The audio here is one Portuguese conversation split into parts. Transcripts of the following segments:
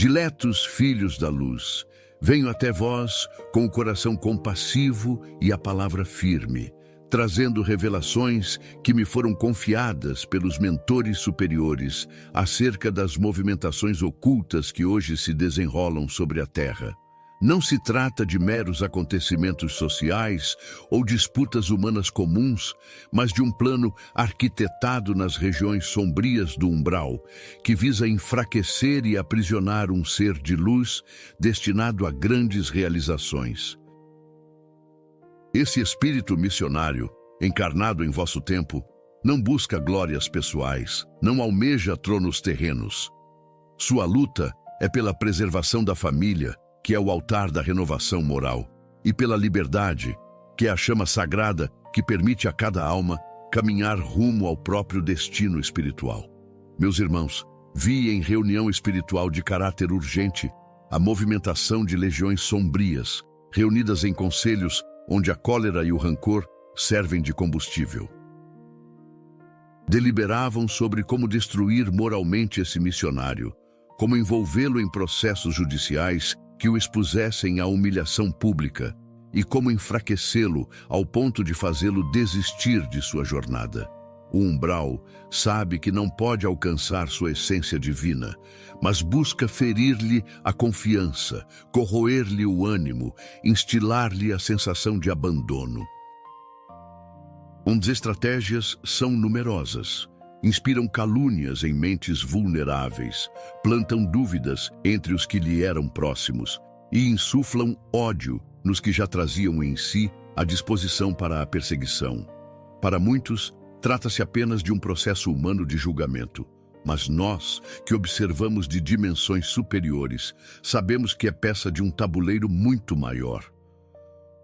Diletos filhos da luz, venho até vós com o coração compassivo e a palavra firme, trazendo revelações que me foram confiadas pelos mentores superiores acerca das movimentações ocultas que hoje se desenrolam sobre a Terra. Não se trata de meros acontecimentos sociais ou disputas humanas comuns, mas de um plano arquitetado nas regiões sombrias do umbral, que visa enfraquecer e aprisionar um ser de luz destinado a grandes realizações. Esse espírito missionário, encarnado em vosso tempo, não busca glórias pessoais, não almeja tronos terrenos. Sua luta é pela preservação da família, que é o altar da renovação moral, e pela liberdade, que é a chama sagrada que permite a cada alma caminhar rumo ao próprio destino espiritual. Meus irmãos, vi em reunião espiritual de caráter urgente a movimentação de legiões sombrias, reunidas em conselhos onde a cólera e o rancor servem de combustível. Deliberavam sobre como destruir moralmente esse missionário, como envolvê-lo em processos judiciais que o expusessem à humilhação pública e como enfraquecê-lo ao ponto de fazê-lo desistir de sua jornada. O umbral sabe que não pode alcançar sua essência divina, mas busca ferir-lhe a confiança, corroer-lhe o ânimo, instilar-lhe a sensação de abandono. As estratégias são numerosas. Inspiram calúnias em mentes vulneráveis, plantam dúvidas entre os que lhe eram próximos e insuflam ódio nos que já traziam em si a disposição para a perseguição. Para muitos, trata-se apenas de um processo humano de julgamento, mas nós, que observamos de dimensões superiores, sabemos que é peça de um tabuleiro muito maior.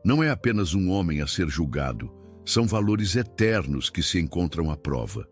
Não é apenas um homem a ser julgado, são valores eternos que se encontram à prova.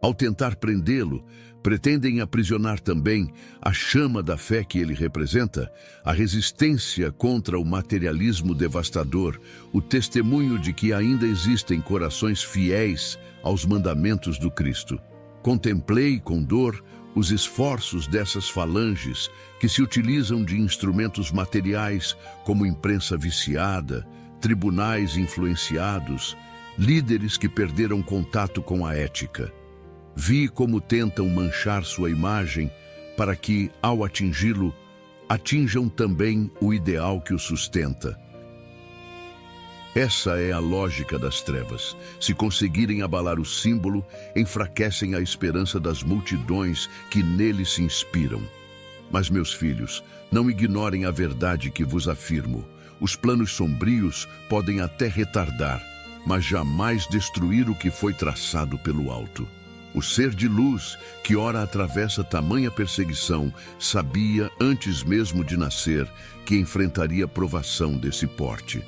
Ao tentar prendê-lo, pretendem aprisionar também a chama da fé que ele representa, a resistência contra o materialismo devastador, o testemunho de que ainda existem corações fiéis aos mandamentos do Cristo. Contemplei com dor os esforços dessas falanges que se utilizam de instrumentos materiais como imprensa viciada, tribunais influenciados, líderes que perderam contato com a ética. Vi como tentam manchar sua imagem para que, ao atingi-lo, atinjam também o ideal que o sustenta. Essa é a lógica das trevas. Se conseguirem abalar o símbolo, enfraquecem a esperança das multidões que nele se inspiram. Mas, meus filhos, não ignorem a verdade que vos afirmo. Os planos sombrios podem até retardar, mas jamais destruir o que foi traçado pelo alto. O ser de luz, que ora atravessa tamanha perseguição, sabia, antes mesmo de nascer, que enfrentaria provação desse porte.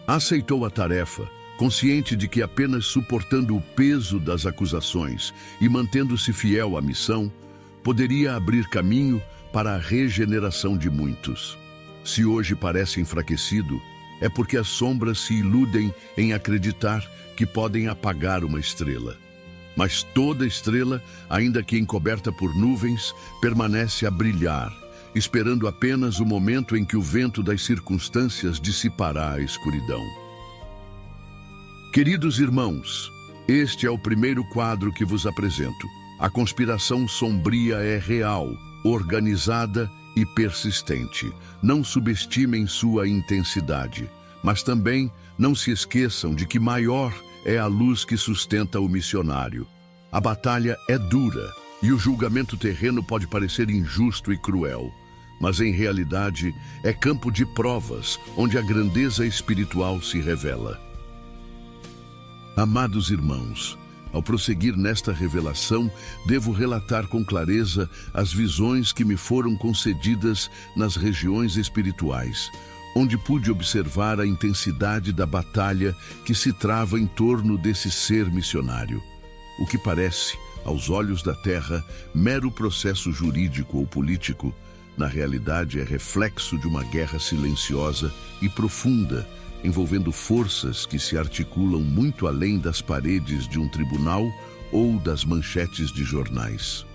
Aceitou a tarefa, consciente de que apenas suportando o peso das acusações e mantendo-se fiel à missão, poderia abrir caminho para a regeneração de muitos. Se hoje parece enfraquecido, é porque as sombras se iludem em acreditar que podem apagar uma estrela. Mas toda estrela, ainda que encoberta por nuvens, permanece a brilhar, esperando apenas o momento em que o vento das circunstâncias dissipará a escuridão. Queridos irmãos, este é o primeiro quadro que vos apresento. A conspiração sombria é real, organizada e persistente. Não subestimem sua intensidade, mas também não se esqueçam de que maior é a luz que sustenta o missionário. A batalha é dura e o julgamento terreno pode parecer injusto e cruel, mas em realidade é campo de provas onde a grandeza espiritual se revela. Amados irmãos, ao prosseguir nesta revelação, devo relatar com clareza as visões que me foram concedidas nas regiões espirituais, onde pude observar a intensidade da batalha que se trava em torno desse ser missionário. O que parece, aos olhos da terra, mero processo jurídico ou político, na realidade é reflexo de uma guerra silenciosa e profunda, envolvendo forças que se articulam muito além das paredes de um tribunal ou das manchetes de jornais.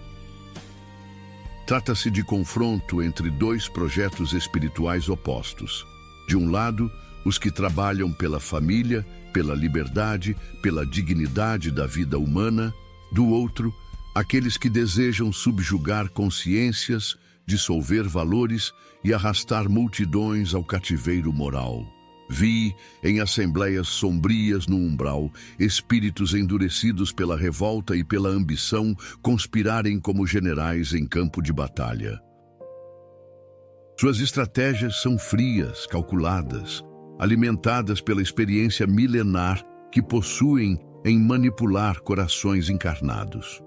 Trata-se de confronto entre dois projetos espirituais opostos. De um lado, os que trabalham pela família, pela liberdade, pela dignidade da vida humana. Do outro, aqueles que desejam subjugar consciências, dissolver valores e arrastar multidões ao cativeiro moral. Vi, em assembleias sombrias no umbral, espíritos endurecidos pela revolta e pela ambição conspirarem como generais em campo de batalha. Suas estratégias são frias, calculadas, alimentadas pela experiência milenar que possuem em manipular corações encarnados.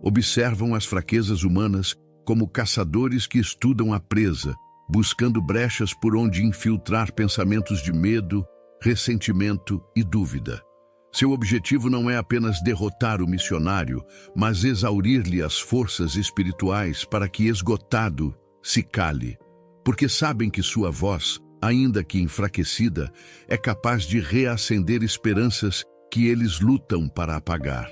Observam as fraquezas humanas como caçadores que estudam a presa, buscando brechas por onde infiltrar pensamentos de medo, ressentimento e dúvida. Seu objetivo não é apenas derrotar o missionário, mas exaurir-lhe as forças espirituais para que, esgotado, se cale, porque sabem que sua voz, ainda que enfraquecida, é capaz de reacender esperanças que eles lutam para apagar.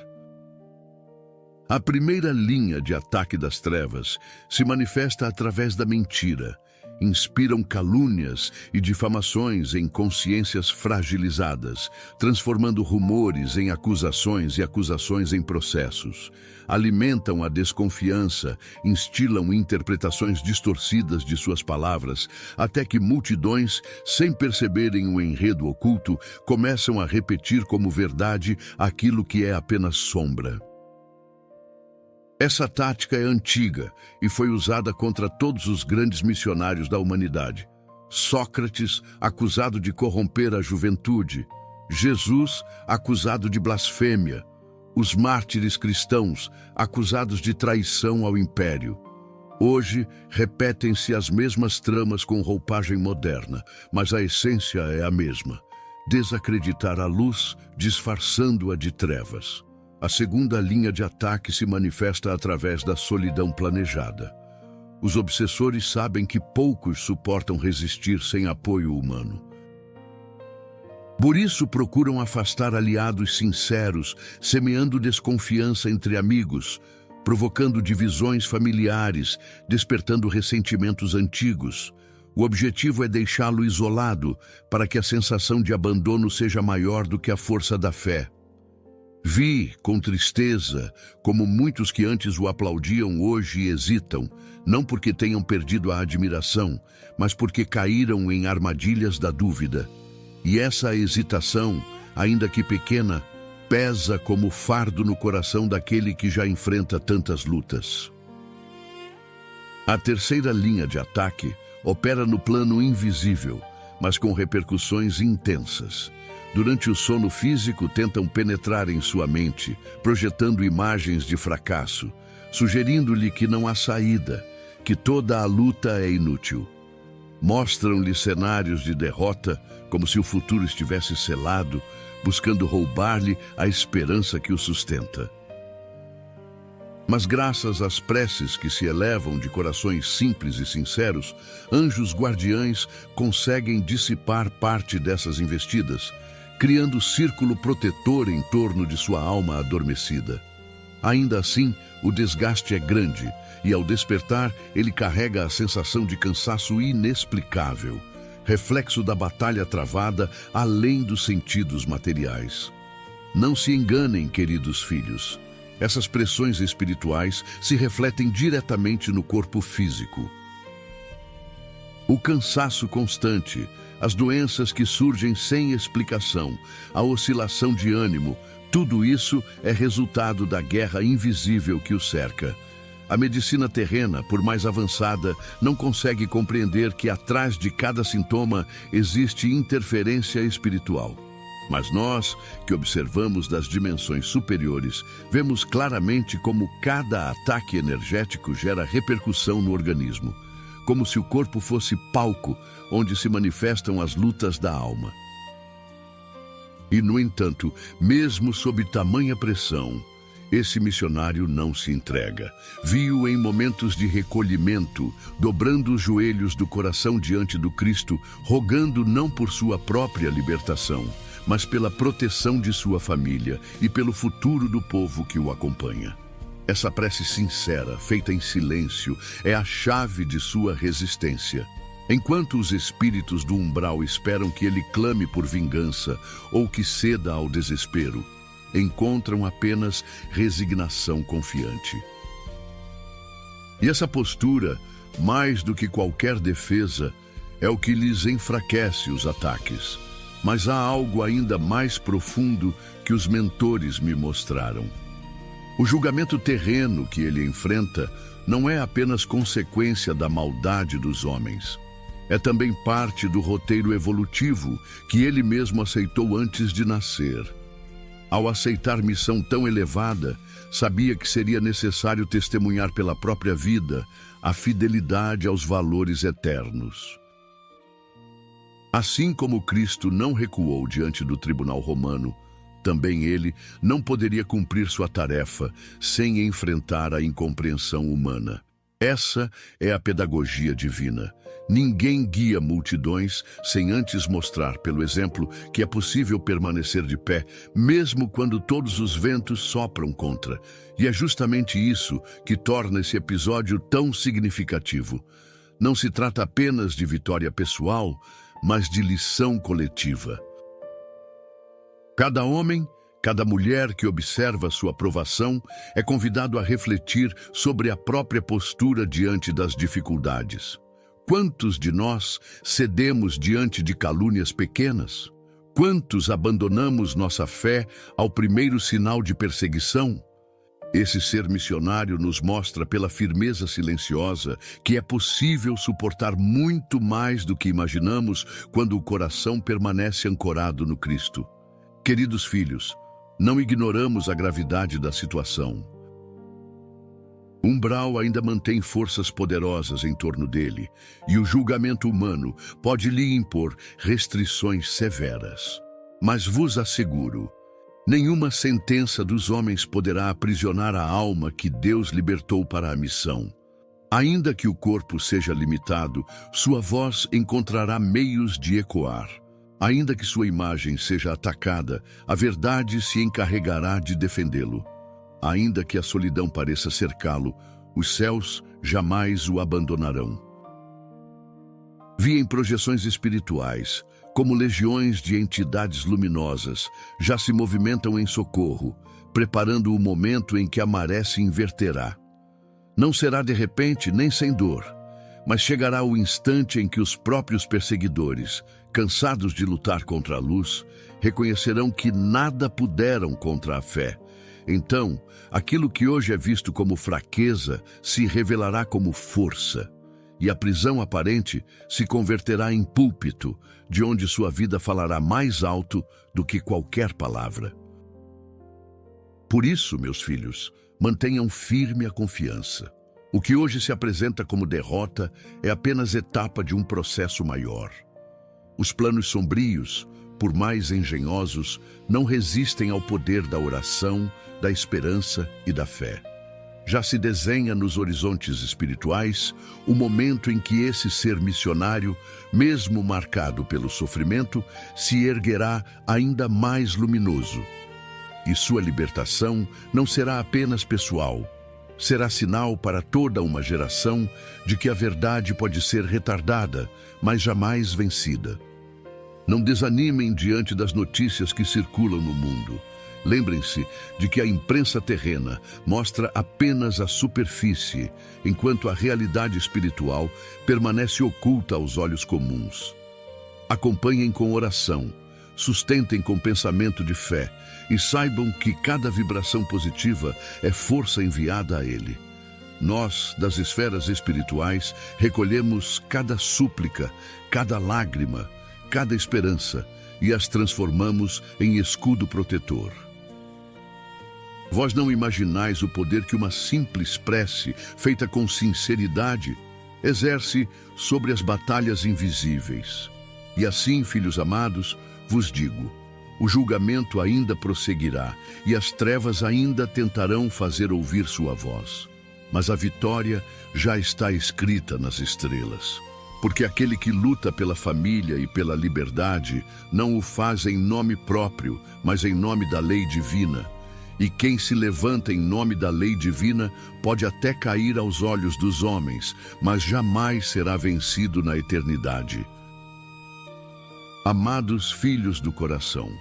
A primeira linha de ataque das trevas se manifesta através da mentira. Inspiram calúnias e difamações em consciências fragilizadas, transformando rumores em acusações e acusações em processos. Alimentam a desconfiança, instilam interpretações distorcidas de suas palavras, até que multidões, sem perceberem o enredo oculto, começam a repetir como verdade aquilo que é apenas sombra. Essa tática é antiga e foi usada contra todos os grandes missionários da humanidade. Sócrates, acusado de corromper a juventude. Jesus, acusado de blasfêmia. Os mártires cristãos, acusados de traição ao império. Hoje, repetem-se as mesmas tramas com roupagem moderna, mas a essência é a mesma. Desacreditar a luz, disfarçando-a de trevas. A segunda linha de ataque se manifesta através da solidão planejada. Os obsessores sabem que poucos suportam resistir sem apoio humano. Por isso procuram afastar aliados sinceros, semeando desconfiança entre amigos, provocando divisões familiares, despertando ressentimentos antigos. O objetivo é deixá-lo isolado, para que a sensação de abandono seja maior do que a força da fé. Vi, com tristeza, como muitos que antes o aplaudiam hoje hesitam, não porque tenham perdido a admiração, mas porque caíram em armadilhas da dúvida. E essa hesitação, ainda que pequena, pesa como fardo no coração daquele que já enfrenta tantas lutas. A terceira linha de ataque opera no plano invisível, mas com repercussões intensas. Durante o sono físico, tentam penetrar em sua mente, projetando imagens de fracasso, sugerindo-lhe que não há saída, que toda a luta é inútil. Mostram-lhe cenários de derrota, como se o futuro estivesse selado, buscando roubar-lhe a esperança que o sustenta. Mas graças às preces que se elevam de corações simples e sinceros, anjos guardiães conseguem dissipar parte dessas investidas, criando círculo protetor em torno de sua alma adormecida. Ainda assim, o desgaste é grande, e ao despertar, ele carrega a sensação de cansaço inexplicável, reflexo da batalha travada além dos sentidos materiais. Não se enganem, queridos filhos. Essas pressões espirituais se refletem diretamente no corpo físico. O cansaço constante, as doenças que surgem sem explicação, a oscilação de ânimo, tudo isso é resultado da guerra invisível que o cerca. A medicina terrena, por mais avançada, não consegue compreender que atrás de cada sintoma existe interferência espiritual. Mas nós, que observamos das dimensões superiores, vemos claramente como cada ataque energético gera repercussão no organismo, como se o corpo fosse palco onde se manifestam as lutas da alma. E, no entanto, mesmo sob tamanha pressão, esse missionário não se entrega. Vi-o em momentos de recolhimento, dobrando os joelhos do coração diante do Cristo, rogando não por sua própria libertação, mas pela proteção de sua família e pelo futuro do povo que o acompanha. Essa prece sincera, feita em silêncio, é a chave de sua resistência. Enquanto os espíritos do umbral esperam que ele clame por vingança ou que ceda ao desespero, encontram apenas resignação confiante. E essa postura, mais do que qualquer defesa, é o que lhes enfraquece os ataques. Mas há algo ainda mais profundo que os mentores me mostraram. O julgamento terreno que ele enfrenta não é apenas consequência da maldade dos homens. É também parte do roteiro evolutivo que ele mesmo aceitou antes de nascer. Ao aceitar missão tão elevada, sabia que seria necessário testemunhar pela própria vida a fidelidade aos valores eternos. Assim como Cristo não recuou diante do tribunal romano, também ele não poderia cumprir sua tarefa sem enfrentar a incompreensão humana. Essa é a pedagogia divina. Ninguém guia multidões sem antes mostrar, pelo exemplo, que é possível permanecer de pé, mesmo quando todos os ventos sopram contra. E é justamente isso que torna esse episódio tão significativo. Não se trata apenas de vitória pessoal, mas de lição coletiva. Cada homem, cada mulher que observa sua provação é convidado a refletir sobre a própria postura diante das dificuldades. Quantos de nós cedemos diante de calúnias pequenas? Quantos abandonamos nossa fé ao primeiro sinal de perseguição? Esse ser missionário nos mostra pela firmeza silenciosa que é possível suportar muito mais do que imaginamos quando o coração permanece ancorado no Cristo. Queridos filhos, não ignoramos a gravidade da situação. O umbral ainda mantém forças poderosas em torno dele, e o julgamento humano pode lhe impor restrições severas. Mas vos asseguro, nenhuma sentença dos homens poderá aprisionar a alma que Deus libertou para a missão. Ainda que o corpo seja limitado, sua voz encontrará meios de ecoar. Ainda que sua imagem seja atacada, a verdade se encarregará de defendê-lo. Ainda que a solidão pareça cercá-lo, os céus jamais o abandonarão. Vi em projeções espirituais, como legiões de entidades luminosas, já se movimentam em socorro, preparando o momento em que a maré se inverterá. Não será de repente nem sem dor, mas chegará o instante em que os próprios perseguidores, cansados de lutar contra a luz, reconhecerão que nada puderam contra a fé. Então, aquilo que hoje é visto como fraqueza se revelará como força, e a prisão aparente se converterá em púlpito, de onde sua vida falará mais alto do que qualquer palavra. Por isso, meus filhos, mantenham firme a confiança. O que hoje se apresenta como derrota é apenas etapa de um processo maior. Os planos sombrios, por mais engenhosos, não resistem ao poder da oração, da esperança e da fé. Já se desenha nos horizontes espirituais o momento em que esse ser missionário, mesmo marcado pelo sofrimento, se erguerá ainda mais luminoso. E sua libertação não será apenas pessoal, será sinal para toda uma geração de que a verdade pode ser retardada, mas jamais vencida. Não desanimem diante das notícias que circulam no mundo. Lembrem-se de que a imprensa terrena mostra apenas a superfície, enquanto a realidade espiritual permanece oculta aos olhos comuns. Acompanhem com oração, sustentem com pensamento de fé e saibam que cada vibração positiva é força enviada a ele. Nós, das esferas espirituais, recolhemos cada súplica, cada lágrima, cada esperança e as transformamos em escudo protetor. Vós não imaginais o poder que uma simples prece, feita com sinceridade, exerce sobre as batalhas invisíveis. E assim, filhos amados, vos digo, o julgamento ainda prosseguirá e as trevas ainda tentarão fazer ouvir sua voz. Mas a vitória já está escrita nas estrelas. Porque aquele que luta pela família e pela liberdade não o faz em nome próprio, mas em nome da lei divina. E quem se levanta em nome da lei divina pode até cair aos olhos dos homens, mas jamais será vencido na eternidade. Amados filhos do coração,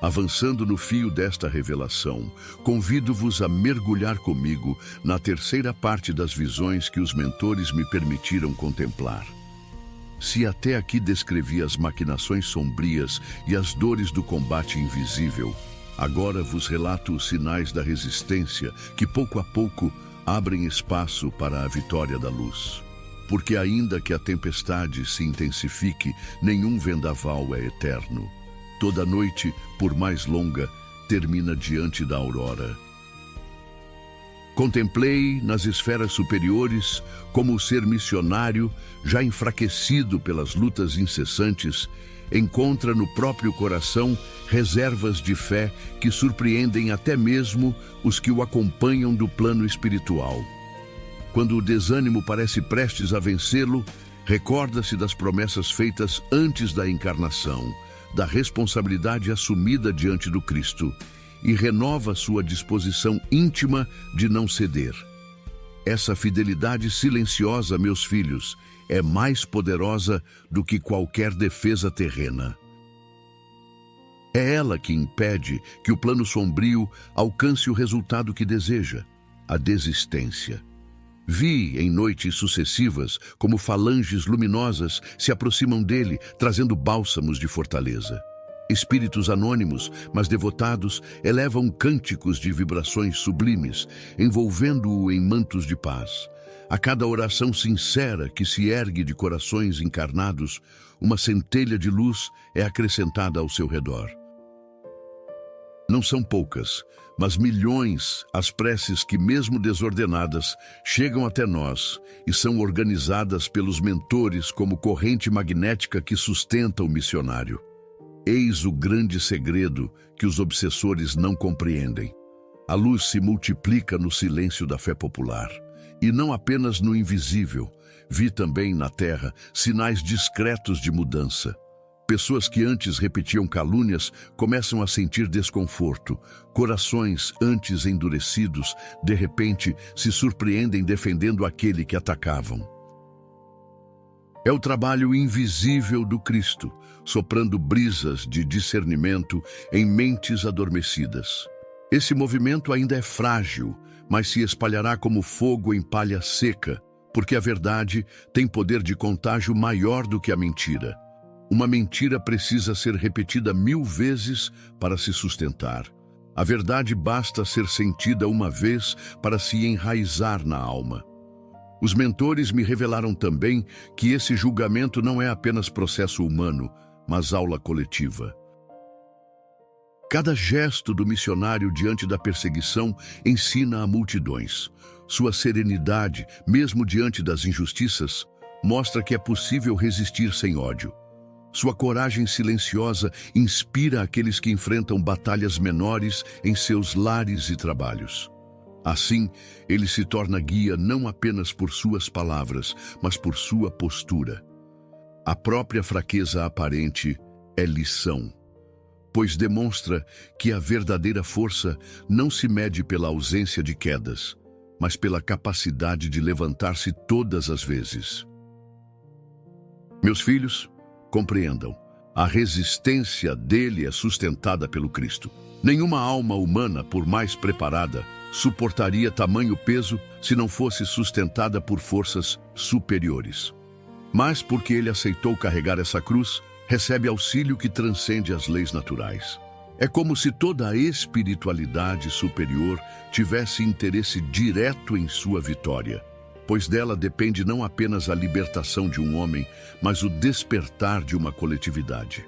avançando no fio desta revelação, convido-vos a mergulhar comigo na terceira parte das visões que os mentores me permitiram contemplar. Se até aqui descrevi as maquinações sombrias e as dores do combate invisível, agora vos relato os sinais da resistência que, pouco a pouco, abrem espaço para a vitória da luz. Porque ainda que a tempestade se intensifique, nenhum vendaval é eterno. Toda noite, por mais longa, termina diante da aurora. Contemplei nas esferas superiores como o ser missionário, já enfraquecido pelas lutas incessantes, encontra no próprio coração reservas de fé que surpreendem até mesmo os que o acompanham do plano espiritual. Quando o desânimo parece prestes a vencê-lo, recorda-se das promessas feitas antes da encarnação, da responsabilidade assumida diante do Cristo, e renova sua disposição íntima de não ceder. Essa fidelidade silenciosa, meus filhos, é mais poderosa do que qualquer defesa terrena. É ela que impede que o plano sombrio alcance o resultado que deseja, a desistência. Vi em noites sucessivas como falanges luminosas se aproximam dele, trazendo bálsamos de fortaleza. Espíritos anônimos, mas devotados, elevam cânticos de vibrações sublimes, envolvendo-o em mantos de paz. A cada oração sincera que se ergue de corações encarnados, uma centelha de luz é acrescentada ao seu redor. Não são poucas, mas milhões as preces que, mesmo desordenadas, chegam até nós e são organizadas pelos mentores como corrente magnética que sustenta o missionário. Eis o grande segredo que os obsessores não compreendem. A luz se multiplica no silêncio da fé popular, e não apenas no invisível. Vi também na terra sinais discretos de mudança. Pessoas que antes repetiam calúnias começam a sentir desconforto. Corações antes endurecidos, de repente, se surpreendem defendendo aquele que atacavam. É o trabalho invisível do Cristo, soprando brisas de discernimento em mentes adormecidas. Esse movimento ainda é frágil, mas se espalhará como fogo em palha seca, porque a verdade tem poder de contágio maior do que a mentira. Uma mentira precisa ser repetida 1000 vezes para se sustentar. A verdade basta ser sentida uma vez para se enraizar na alma. Os mentores me revelaram também que esse julgamento não é apenas processo humano, mas aula coletiva. Cada gesto do missionário diante da perseguição ensina a multidões. Sua serenidade, mesmo diante das injustiças, mostra que é possível resistir sem ódio. Sua coragem silenciosa inspira aqueles que enfrentam batalhas menores em seus lares e trabalhos. Assim, ele se torna guia não apenas por suas palavras, mas por sua postura. A própria fraqueza aparente é lição, pois demonstra que a verdadeira força não se mede pela ausência de quedas, mas pela capacidade de levantar-se todas as vezes. Meus filhos, compreendam, a resistência dele é sustentada pelo Cristo. Nenhuma alma humana, por mais preparada, suportaria tamanho peso se não fosse sustentada por forças superiores. Mas porque ele aceitou carregar essa cruz, recebe auxílio que transcende as leis naturais. É como se toda a espiritualidade superior tivesse interesse direto em sua vitória, pois dela depende não apenas a libertação de um homem, mas o despertar de uma coletividade.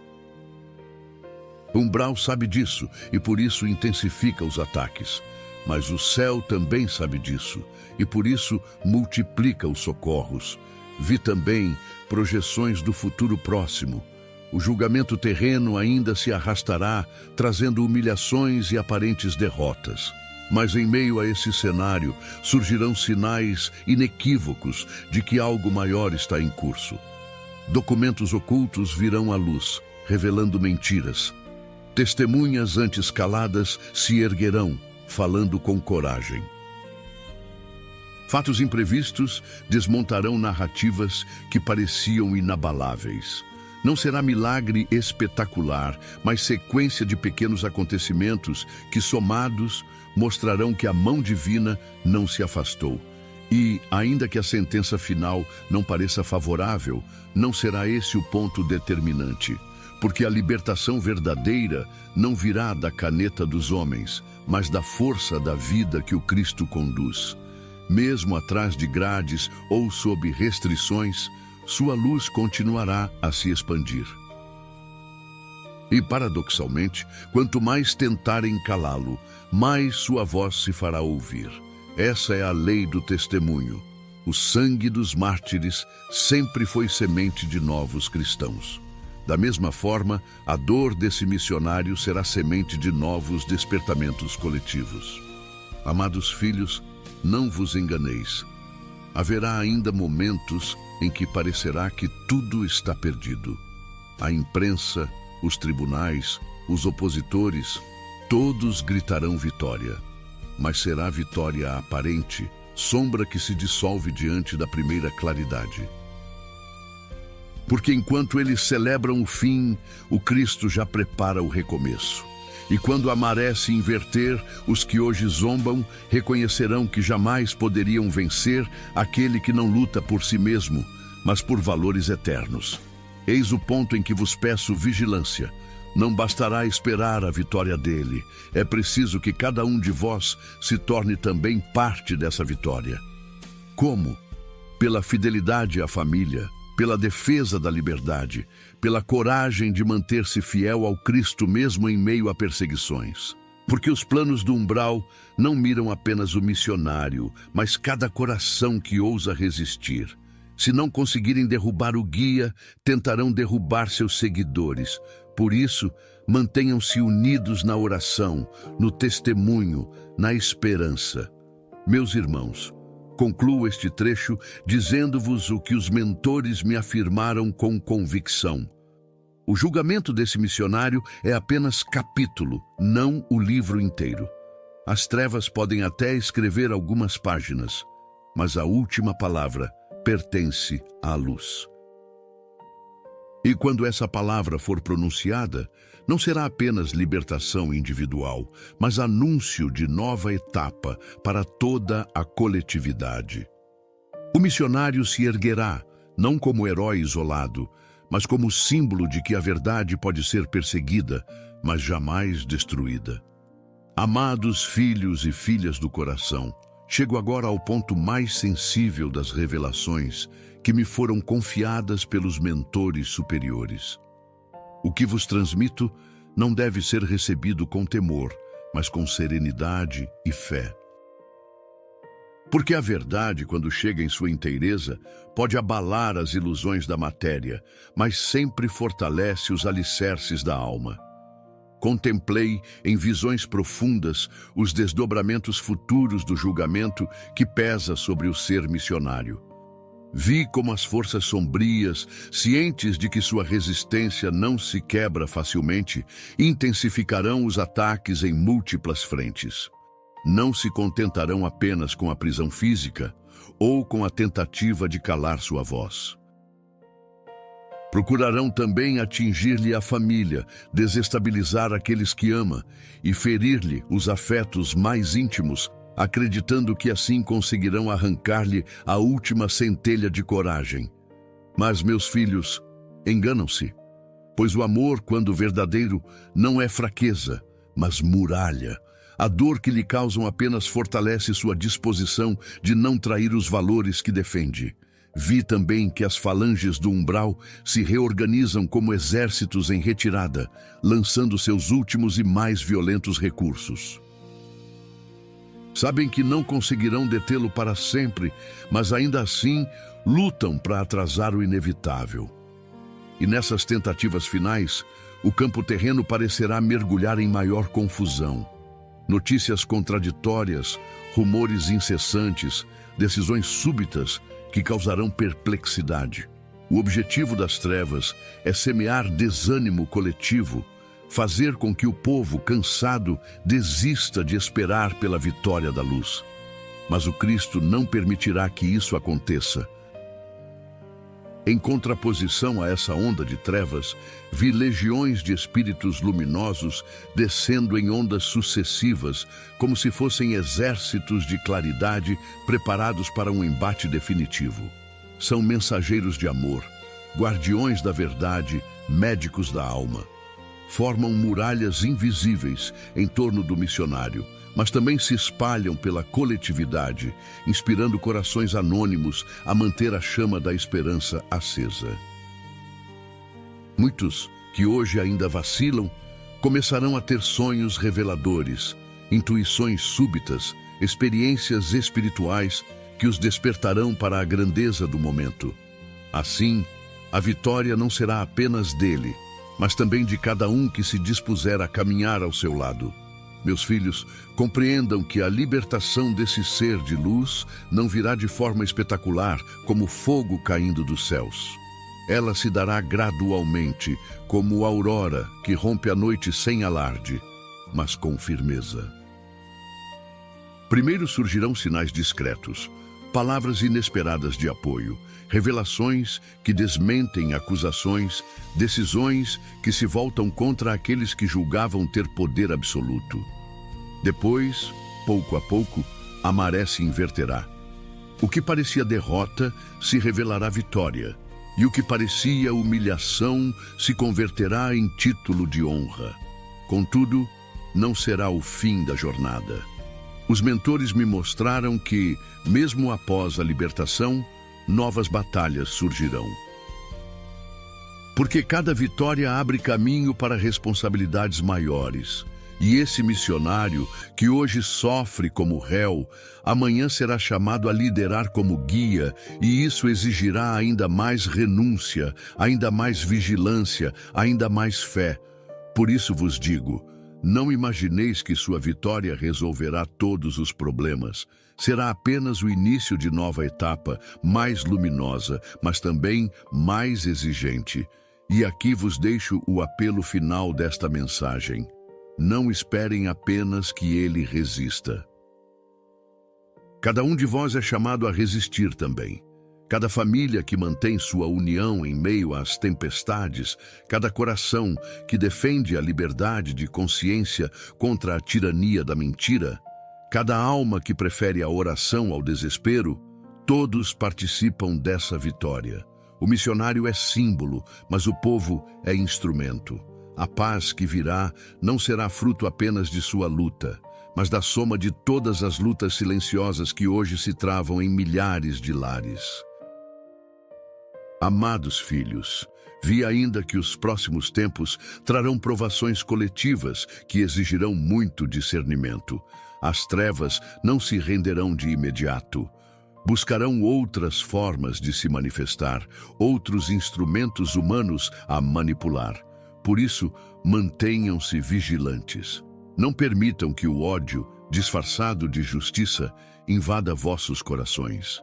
Umbral sabe disso e por isso intensifica os ataques. Mas o céu também sabe disso e por isso multiplica os socorros. Vi também projeções do futuro próximo. O julgamento terreno ainda se arrastará, trazendo humilhações e aparentes derrotas. Mas em meio a esse cenário surgirão sinais inequívocos de que algo maior está em curso. Documentos ocultos virão à luz, revelando mentiras. Testemunhas antes caladas se erguerão, falando com coragem. Fatos imprevistos desmontarão narrativas que pareciam inabaláveis. Não será milagre espetacular, mas sequência de pequenos acontecimentos que, somados, mostrarão que a mão divina não se afastou. E, ainda que a sentença final não pareça favorável, não será esse o ponto determinante, porque a libertação verdadeira não virá da caneta dos homens, mas da força da vida que o Cristo conduz. Mesmo atrás de grades ou sob restrições, sua luz continuará a se expandir. E, paradoxalmente, quanto mais tentarem calá-lo, mais sua voz se fará ouvir. Essa é a lei do testemunho. O sangue dos mártires sempre foi semente de novos cristãos. Da mesma forma, a dor desse missionário será semente de novos despertamentos coletivos. Amados filhos, não vos enganeis. Haverá ainda momentos em que parecerá que tudo está perdido. A imprensa, os tribunais, os opositores, todos gritarão vitória. Mas será vitória aparente, sombra que se dissolve diante da primeira claridade. Porque enquanto eles celebram o fim, o Cristo já prepara o recomeço. E quando a maré se inverter, os que hoje zombam reconhecerão que jamais poderiam vencer aquele que não luta por si mesmo, mas por valores eternos. Eis o ponto em que vos peço vigilância. Não bastará esperar a vitória dele. É preciso que cada um de vós se torne também parte dessa vitória. Como? Pela fidelidade à família, pela defesa da liberdade, pela coragem de manter-se fiel ao Cristo mesmo em meio a perseguições. Porque os planos do umbral não miram apenas o missionário, mas cada coração que ousa resistir. Se não conseguirem derrubar o guia, tentarão derrubar seus seguidores. Por isso, mantenham-se unidos na oração, no testemunho, na esperança. Meus irmãos, concluo este trecho dizendo-vos o que os mentores me afirmaram com convicção. O julgamento desse missionário é apenas capítulo, não o livro inteiro. As trevas podem até escrever algumas páginas, mas a última palavra pertence à luz. E quando essa palavra for pronunciada, não será apenas libertação individual, mas anúncio de nova etapa para toda a coletividade. O missionário se erguerá, não como herói isolado, mas como símbolo de que a verdade pode ser perseguida, mas jamais destruída. Amados filhos e filhas do coração, chego agora ao ponto mais sensível das revelações que me foram confiadas pelos mentores superiores. O que vos transmito não deve ser recebido com temor, mas com serenidade e fé. Porque a verdade, quando chega em sua inteireza, pode abalar as ilusões da matéria, mas sempre fortalece os alicerces da alma. Contemplei, em visões profundas, os desdobramentos futuros do julgamento que pesa sobre o ser missionário. Vi como as forças sombrias, cientes de que sua resistência não se quebra facilmente, intensificarão os ataques em múltiplas frentes. Não se contentarão apenas com a prisão física ou com a tentativa de calar sua voz. Procurarão também atingir-lhe a família, desestabilizar aqueles que ama e ferir-lhe os afetos mais íntimos, acreditando que assim conseguirão arrancar-lhe a última centelha de coragem. Mas, meus filhos, enganam-se, pois o amor, quando verdadeiro, não é fraqueza, mas muralha. A dor que lhe causam apenas fortalece sua disposição de não trair os valores que defende. Vi também que as falanges do umbral se reorganizam como exércitos em retirada, lançando seus últimos e mais violentos recursos. Sabem que não conseguirão detê-lo para sempre, mas ainda assim lutam para atrasar o inevitável. E nessas tentativas finais, o campo terreno parecerá mergulhar em maior confusão. Notícias contraditórias, rumores incessantes, decisões súbitas que causarão perplexidade. O objetivo das trevas é semear desânimo coletivo, fazer com que o povo cansado desista de esperar pela vitória da luz. Mas o Cristo não permitirá que isso aconteça. Em contraposição a essa onda de trevas, vi legiões de espíritos luminosos descendo em ondas sucessivas, como se fossem exércitos de claridade preparados para um embate definitivo. São mensageiros de amor, guardiões da verdade, médicos da alma. Formam muralhas invisíveis em torno do missionário, mas também se espalham pela coletividade, inspirando corações anônimos a manter a chama da esperança acesa. Muitos que hoje ainda vacilam começarão a ter sonhos reveladores, intuições súbitas, experiências espirituais que os despertarão para a grandeza do momento. Assim, a vitória não será apenas dele, mas também de cada um que se dispuser a caminhar ao seu lado. Meus filhos, compreendam que a libertação desse ser de luz não virá de forma espetacular, como fogo caindo dos céus. Ela se dará gradualmente, como a aurora que rompe a noite sem alarde, mas com firmeza. Primeiro surgirão sinais discretos, palavras inesperadas de apoio, revelações que desmentem acusações, decisões que se voltam contra aqueles que julgavam ter poder absoluto. Depois, pouco a pouco, a maré se inverterá. O que parecia derrota se revelará vitória, e o que parecia humilhação se converterá em título de honra. Contudo, não será o fim da jornada. Os mentores me mostraram que, mesmo após a libertação, novas batalhas surgirão. Porque cada vitória abre caminho para responsabilidades maiores. E esse missionário, que hoje sofre como réu, amanhã será chamado a liderar como guia, e isso exigirá ainda mais renúncia, ainda mais vigilância, ainda mais fé. Por isso vos digo, não imagineis que sua vitória resolverá todos os problemas. Será apenas o início de nova etapa, mais luminosa, mas também mais exigente. E aqui vos deixo o apelo final desta mensagem. Não esperem apenas que ele resista. Cada um de vós é chamado a resistir também. Cada família que mantém sua união em meio às tempestades, cada coração que defende a liberdade de consciência contra a tirania da mentira, cada alma que prefere a oração ao desespero, todos participam dessa vitória. O missionário é símbolo, mas o povo é instrumento. A paz que virá não será fruto apenas de sua luta, mas da soma de todas as lutas silenciosas que hoje se travam em milhares de lares. Amados filhos, vi ainda que os próximos tempos trarão provações coletivas que exigirão muito discernimento. As trevas não se renderão de imediato. Buscarão outras formas de se manifestar, outros instrumentos humanos a manipular. Por isso, mantenham-se vigilantes. Não permitam que o ódio, disfarçado de justiça, invada vossos corações.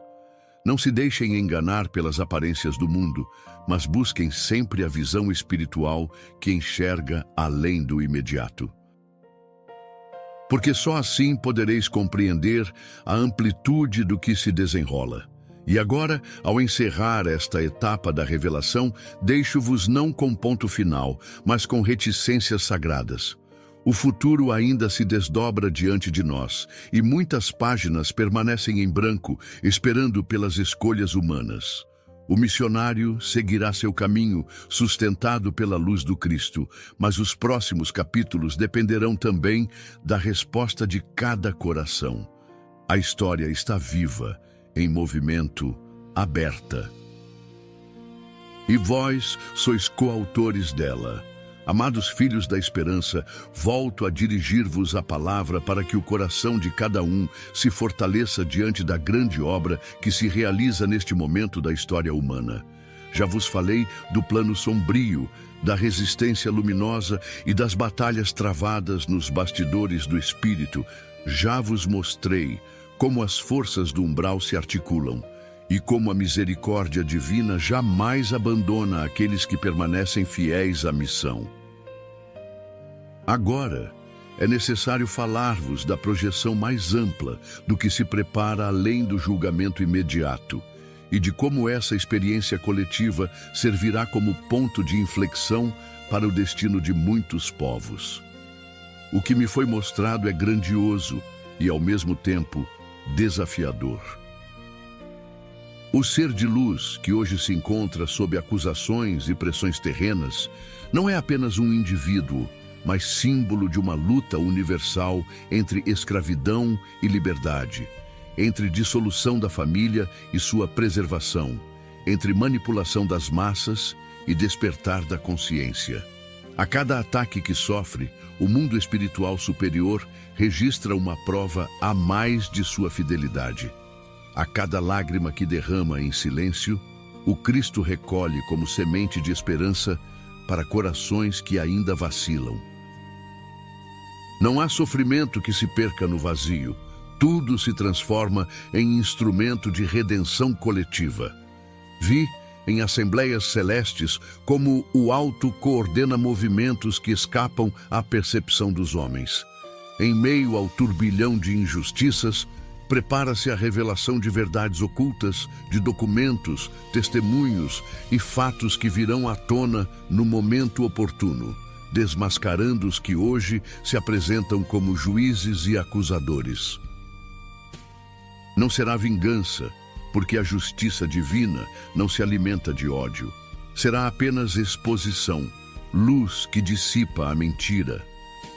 Não se deixem enganar pelas aparências do mundo, mas busquem sempre a visão espiritual que enxerga além do imediato. Porque só assim podereis compreender a amplitude do que se desenrola. E agora, ao encerrar esta etapa da revelação, deixo-vos não com ponto final, mas com reticências sagradas. O futuro ainda se desdobra diante de nós, e muitas páginas permanecem em branco, esperando pelas escolhas humanas. O missionário seguirá seu caminho, sustentado pela luz do Cristo, mas os próximos capítulos dependerão também da resposta de cada coração. A história está viva, em movimento, aberta. E vós sois coautores dela. Amados filhos da esperança, volto a dirigir-vos a palavra para que o coração de cada um se fortaleça diante da grande obra que se realiza neste momento da história humana. Já vos falei do plano sombrio, da resistência luminosa e das batalhas travadas nos bastidores do espírito. Já vos mostrei como as forças do umbral se articulam e como a misericórdia divina jamais abandona aqueles que permanecem fiéis à missão. Agora, é necessário falar-vos da projeção mais ampla do que se prepara além do julgamento imediato e de como essa experiência coletiva servirá como ponto de inflexão para o destino de muitos povos. O que me foi mostrado é grandioso e, ao mesmo tempo, desafiador. O ser de luz, que hoje se encontra sob acusações e pressões terrenas, não é apenas um indivíduo, mas símbolo de uma luta universal entre escravidão e liberdade, entre dissolução da família e sua preservação, entre manipulação das massas e despertar da consciência. A cada ataque que sofre, o mundo espiritual superior registra uma prova a mais de sua fidelidade. A cada lágrima que derrama em silêncio, o Cristo recolhe como semente de esperança para corações que ainda vacilam. Não há sofrimento que se perca no vazio. Tudo se transforma em instrumento de redenção coletiva. Vi, em assembleias celestes, como o alto coordena movimentos que escapam à percepção dos homens. Em meio ao turbilhão de injustiças, prepara-se a revelação de verdades ocultas, de documentos, testemunhos e fatos que virão à tona no momento oportuno, desmascarando os que hoje se apresentam como juízes e acusadores. Não será vingança, porque a justiça divina não se alimenta de ódio. Será apenas exposição, luz que dissipa a mentira.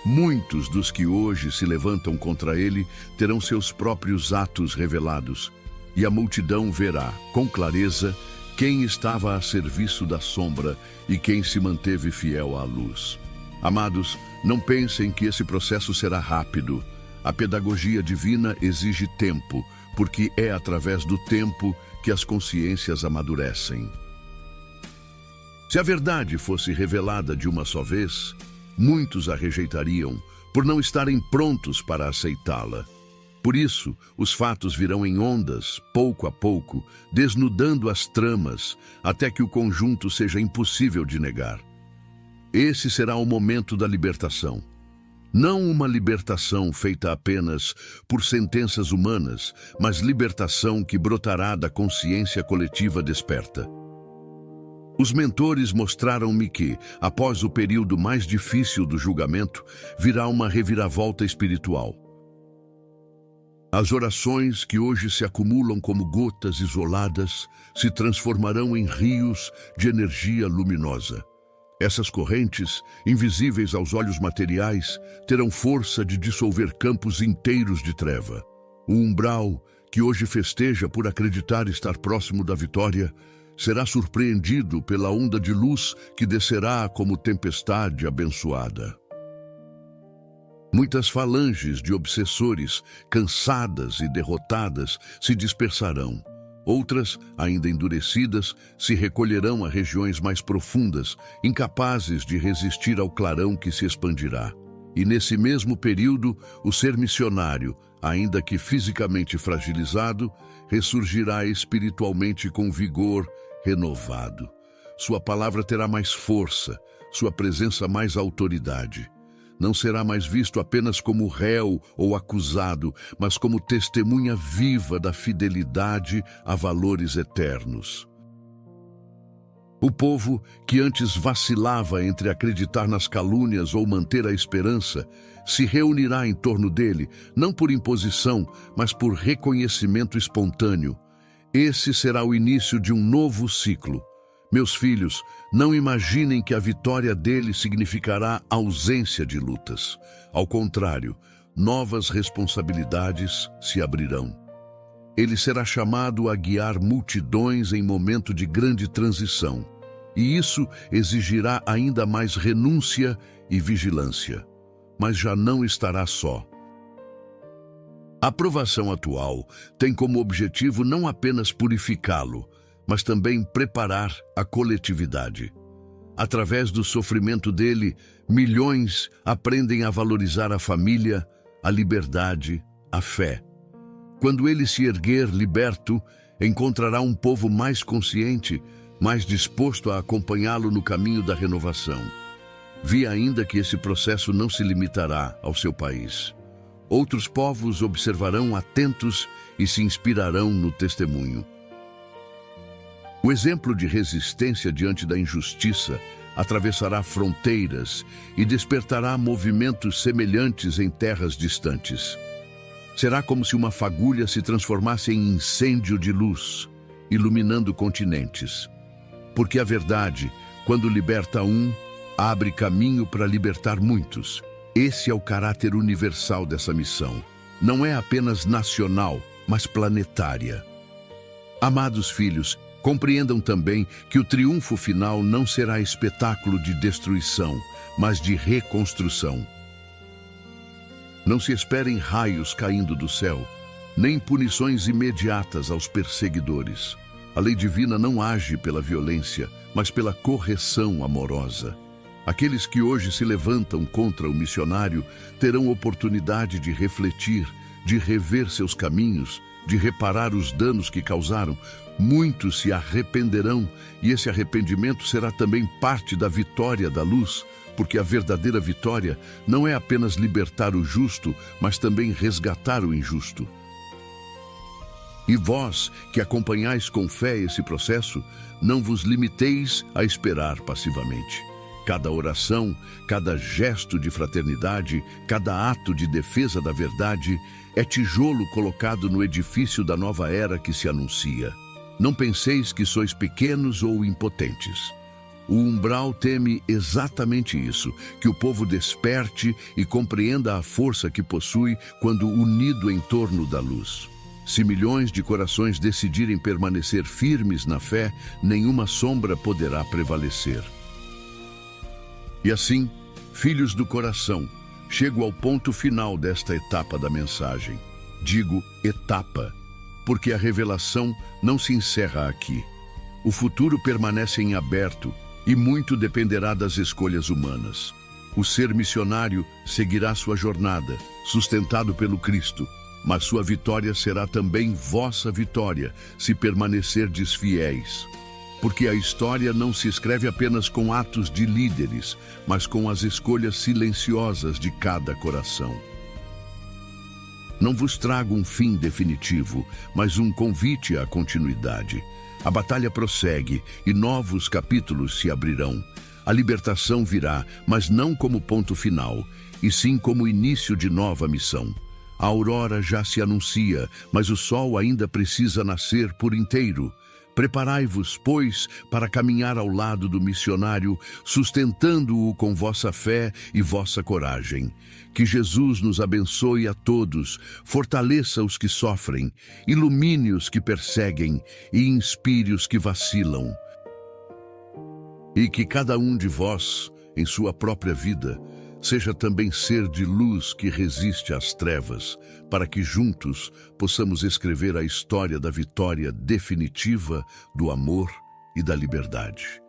Muitos dos que hoje se levantam contra ele terão seus próprios atos revelados, e a multidão verá, com clareza, quem estava a serviço da sombra e quem se manteve fiel à luz. Amados, não pensem que esse processo será rápido. A pedagogia divina exige tempo, porque é através do tempo que as consciências amadurecem. Se a verdade fosse revelada de uma só vez, muitos a rejeitariam por não estarem prontos para aceitá-la. Por isso, os fatos virão em ondas, pouco a pouco, desnudando as tramas, até que o conjunto seja impossível de negar. Esse será o momento da libertação. Não uma libertação feita apenas por sentenças humanas, mas libertação que brotará da consciência coletiva desperta. Os mentores mostraram-me que, após o período mais difícil do julgamento, virá uma reviravolta espiritual. As orações que hoje se acumulam como gotas isoladas se transformarão em rios de energia luminosa. Essas correntes, invisíveis aos olhos materiais, terão força de dissolver campos inteiros de treva. O umbral, que hoje festeja por acreditar estar próximo da vitória, será surpreendido pela onda de luz que descerá como tempestade abençoada. Muitas falanges de obsessores, cansadas e derrotadas, se dispersarão. Outras, ainda endurecidas, se recolherão a regiões mais profundas, incapazes de resistir ao clarão que se expandirá. E nesse mesmo período, o ser missionário, ainda que fisicamente fragilizado, ressurgirá espiritualmente com vigor renovado. Sua palavra terá mais força, sua presença mais autoridade. Não será mais visto apenas como réu ou acusado, mas como testemunha viva da fidelidade a valores eternos. O povo, que antes vacilava entre acreditar nas calúnias ou manter a esperança, se reunirá em torno dele, não por imposição, mas por reconhecimento espontâneo. Esse será o início de um novo ciclo. Meus filhos, não imaginem que a vitória dele significará ausência de lutas. Ao contrário, novas responsabilidades se abrirão. Ele será chamado a guiar multidões em momento de grande transição, e isso exigirá ainda mais renúncia e vigilância. Mas já não estará só. A provação atual tem como objetivo não apenas purificá-lo, mas também preparar a coletividade. Através do sofrimento dele, milhões aprendem a valorizar a família, a liberdade, a fé. Quando ele se erguer liberto, encontrará um povo mais consciente, mais disposto a acompanhá-lo no caminho da renovação. Vi ainda que esse processo não se limitará ao seu país. Outros povos observarão atentos e se inspirarão no testemunho. O exemplo de resistência diante da injustiça atravessará fronteiras e despertará movimentos semelhantes em terras distantes. Será como se uma fagulha se transformasse em incêndio de luz, iluminando continentes. Porque a verdade, quando liberta um, abre caminho para libertar muitos. Esse é o caráter universal dessa missão. Não é apenas nacional, mas planetária. Amados filhos, compreendam também que o triunfo final não será espetáculo de destruição, mas de reconstrução. Não se esperem raios caindo do céu, nem punições imediatas aos perseguidores. A lei divina não age pela violência, mas pela correção amorosa. Aqueles que hoje se levantam contra o missionário terão oportunidade de refletir, de rever seus caminhos, de reparar os danos que causaram. Muitos se arrependerão e esse arrependimento será também parte da vitória da luz, porque a verdadeira vitória não é apenas libertar o justo, mas também resgatar o injusto. E vós, que acompanhais com fé esse processo, não vos limiteis a esperar passivamente. Cada oração, cada gesto de fraternidade, cada ato de defesa da verdade é tijolo colocado no edifício da nova era que se anuncia. Não penseis que sois pequenos ou impotentes. O umbral teme exatamente isso, que o povo desperte e compreenda a força que possui quando unido em torno da luz. Se milhões de corações decidirem permanecer firmes na fé, nenhuma sombra poderá prevalecer. E assim, filhos do coração, chego ao ponto final desta etapa da mensagem. Digo etapa, porque a revelação não se encerra aqui. O futuro permanece em aberto e muito dependerá das escolhas humanas. O ser missionário seguirá sua jornada, sustentado pelo Cristo, mas sua vitória será também vossa vitória, se permanecerdes fiéis. Porque a história não se escreve apenas com atos de líderes, mas com as escolhas silenciosas de cada coração. Não vos trago um fim definitivo, mas um convite à continuidade. A batalha prossegue e novos capítulos se abrirão. A libertação virá, mas não como ponto final, e sim como início de nova missão. A aurora já se anuncia, mas o sol ainda precisa nascer por inteiro. Preparai-vos, pois, para caminhar ao lado do missionário, sustentando-o com vossa fé e vossa coragem. Que Jesus nos abençoe a todos, fortaleça os que sofrem, ilumine os que perseguem e inspire os que vacilam. E que cada um de vós, em sua própria vida, seja também ser de luz que resiste às trevas, para que juntos possamos escrever a história da vitória definitiva do amor e da liberdade.